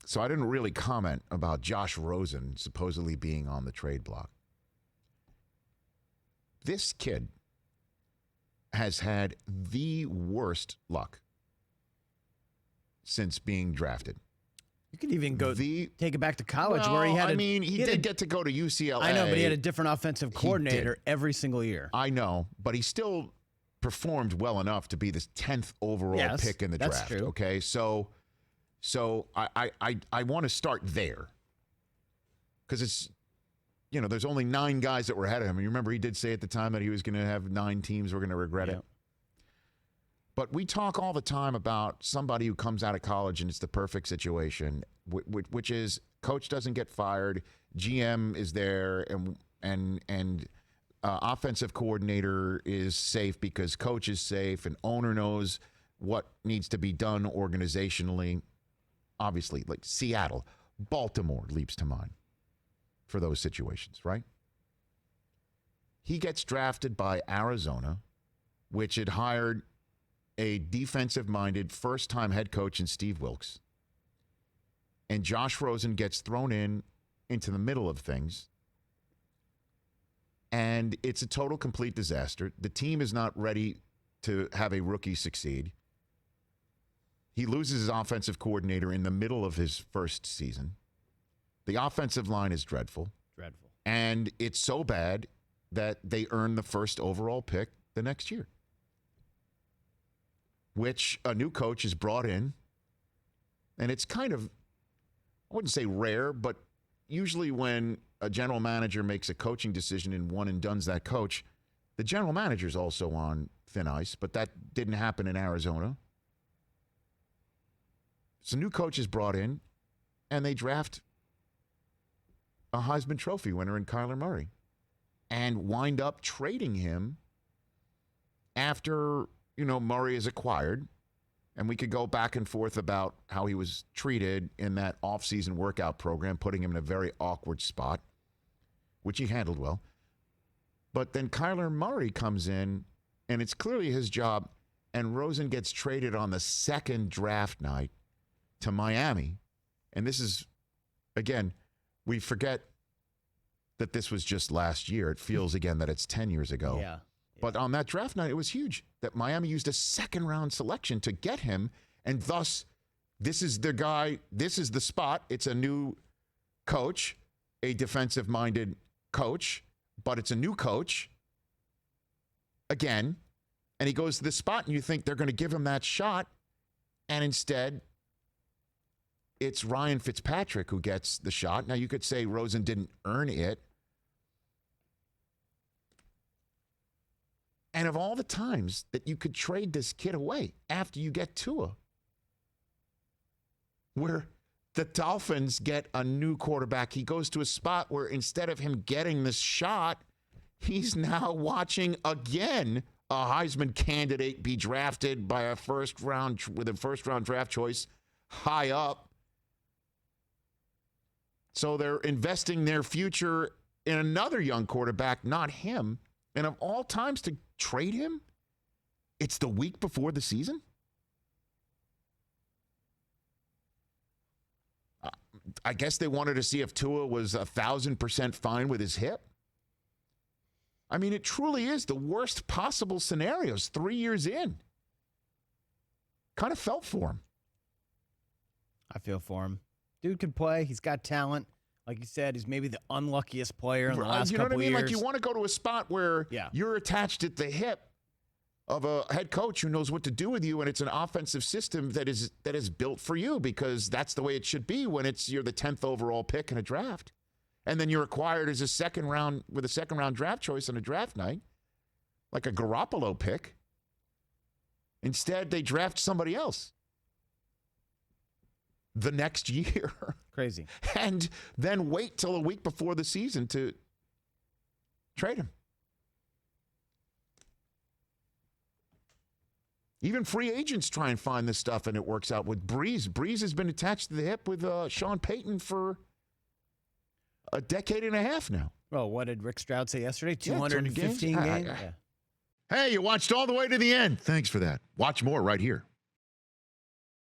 So I didn't really comment about Josh Rosen supposedly being on the trade block. This kid has had the worst luck since being drafted. You could even take it back to college where he had. He did get to go to UCLA. I know, but he had a different offensive coordinator every single year. I know, but he still performed well enough to be this 10th overall pick in the draft. That's true. Okay, so I want to start there because it's, there's only 9 guys that were ahead of him. And you remember he did say at the time that he was going to have 9 teams were going to regret it. But we talk all the time about somebody who comes out of college and it's the perfect situation, which is coach doesn't get fired, GM is there, and offensive coordinator is safe because coach is safe, and owner knows what needs to be done organizationally. Obviously, like Seattle, Baltimore leaps to mind for those situations, right? He gets drafted by Arizona, which had hired a defensive-minded first-time head coach in Steve Wilkes. And Josh Rosen gets thrown into the middle of things. And it's a total, complete disaster. The team is not ready to have a rookie succeed. He loses his offensive coordinator in the middle of his first season. The offensive line is dreadful. Dreadful. And it's so bad that they earn the first overall pick the next year, which a new coach is brought in. And it's kind of, I wouldn't say rare, but usually when a general manager makes a coaching decision and one and done's that coach, the general manager's also on thin ice, but that didn't happen in Arizona. So new coach is brought in, and they draft a Heisman Trophy winner in Kyler Murray and wind up trading him after, Murray is acquired. And we could go back and forth about how he was treated in that offseason workout program, putting him in a very awkward spot, which he handled well. But then Kyler Murray comes in, and it's clearly his job, and Rosen gets traded on the second draft night to Miami. And this is, again, we forget that this was just last year. It feels, again, that it's 10 years ago. Yeah. But on that draft night, it was huge that Miami used a second-round selection to get him, and thus, this is the guy, this is the spot. It's a new coach, a defensive-minded coach, but it's a new coach, again, and he goes to this spot, and you think they're going to give him that shot, and instead, it's Ryan Fitzpatrick who gets the shot. Now, you could say Rosen didn't earn it. And of all the times that you could trade this kid away after you get Tua, where the Dolphins get a new quarterback, he goes to a spot where instead of him getting this shot, he's now watching again a Heisman candidate be drafted by a first round draft choice high up. So they're investing their future in another young quarterback, not him. And of all times to trade him, it's the week before the season? I guess they wanted to see if Tua was 1,000% fine with his hip. I mean, it truly is the worst possible scenarios 3 years in. Kind of felt for him. I feel for him. Dude can play. He's got talent. Like you said, he's maybe the unluckiest player in the last couple of years. Like you want to go to a spot where you're attached at the hip of a head coach who knows what to do with you, and it's an offensive system that is built for you because that's the way it should be when you're the 10th overall pick in a draft. And then you're acquired as a second round draft choice on a draft night, like a Garoppolo pick. Instead, they draft somebody else the next year. Crazy. And then wait till a week before the season to trade him. Even free agents try and find this stuff, and it works out with Breeze. Breeze has been attached to the hip with Sean Payton for a decade and a half now. Well, what did Rick Stroud say yesterday? 215 games? Hey, you watched all the way to the end. Thanks for that. Watch more right here.